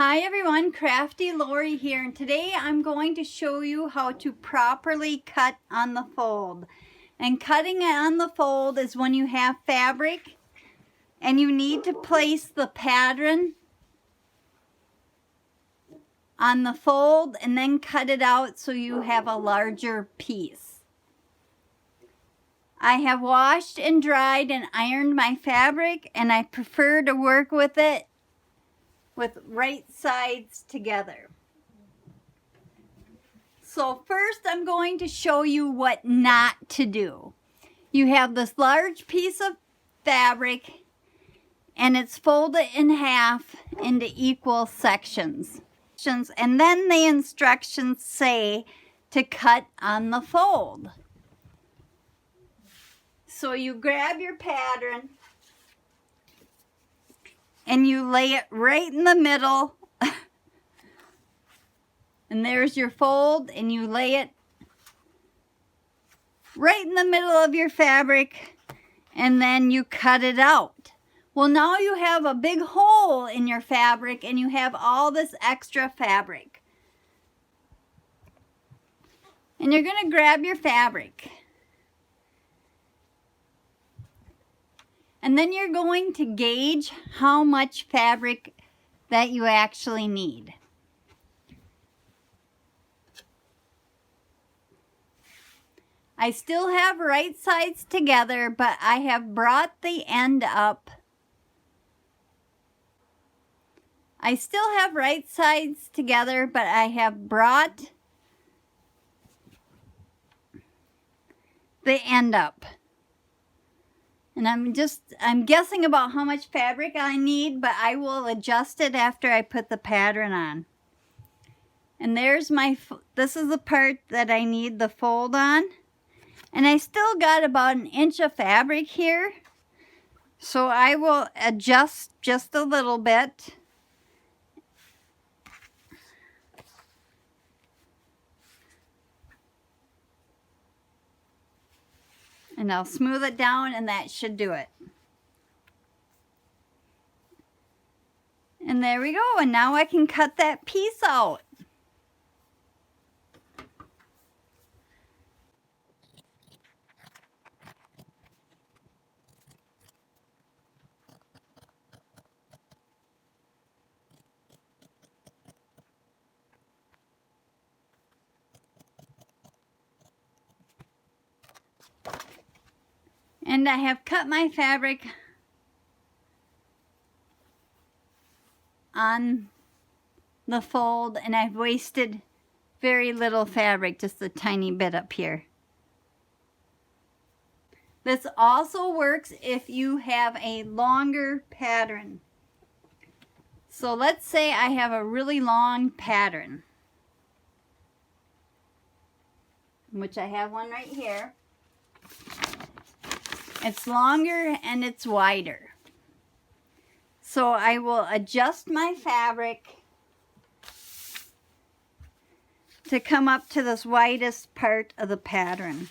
Hi everyone, CraftyLori here, and today I'm going to show you how to properly cut on the fold. And cutting on the fold is when you have fabric and you need to place the pattern on the fold and then cut it out so you have a larger piece. I have washed and dried and ironed my fabric, and I prefer to work with it with right sides together. So first I'm going to show you what not to do. You have this large piece of fabric and it's folded in half into equal sections. And then the instructions say to cut on the fold. So you grab your pattern and you lay it right in the middle. And there's your fold, and you lay it right in the middle of your fabric, and then you cut it out. Well, now you have a big hole in your fabric and you have all this extra fabric. And you're going to grab your fabric. And then you're going to gauge how much fabric that you actually need. I still have right sides together, but I have brought the end up. I still have right sides together, but I have brought the end up. And I'm guessing about how much fabric I need, but I will adjust it after I put the pattern on. And there's this is the part that I need the fold on. And I still got about 1 inch of fabric here. So I will adjust just a little bit. And I'll smooth it down, and that should do it. And there we go. And now I can cut that piece out. And I have cut my fabric on the fold, and I've wasted very little fabric, just a tiny bit up here. This also works if you have a longer pattern. So let's say I have a really long pattern, which I have one right here. It's longer and it's wider. So I will adjust my fabric to come up to this widest part of the pattern.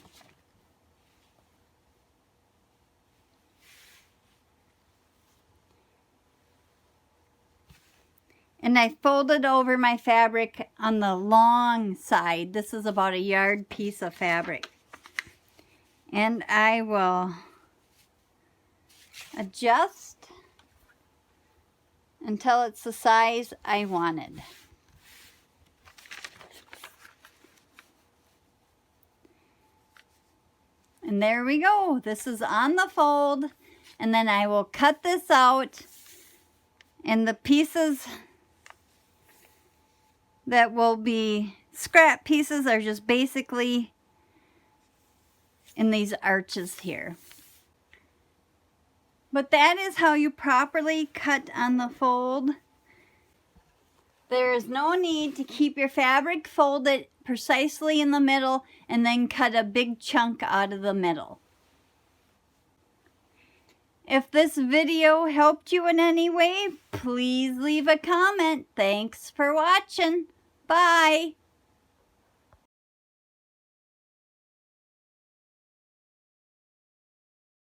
And I folded over my fabric on the long side. This is about 1 yard piece of fabric. And I will adjust until it's the size I wanted. And there we go. This is on the fold, and then I will cut this out, and the pieces that will be scrap pieces are just basically in these arches here. But that is how you properly cut on the fold. There is no need to keep your fabric folded precisely in the middle and then cut a big chunk out of the middle. If this video helped you in any way, please leave a comment. Thanks for watching. Bye.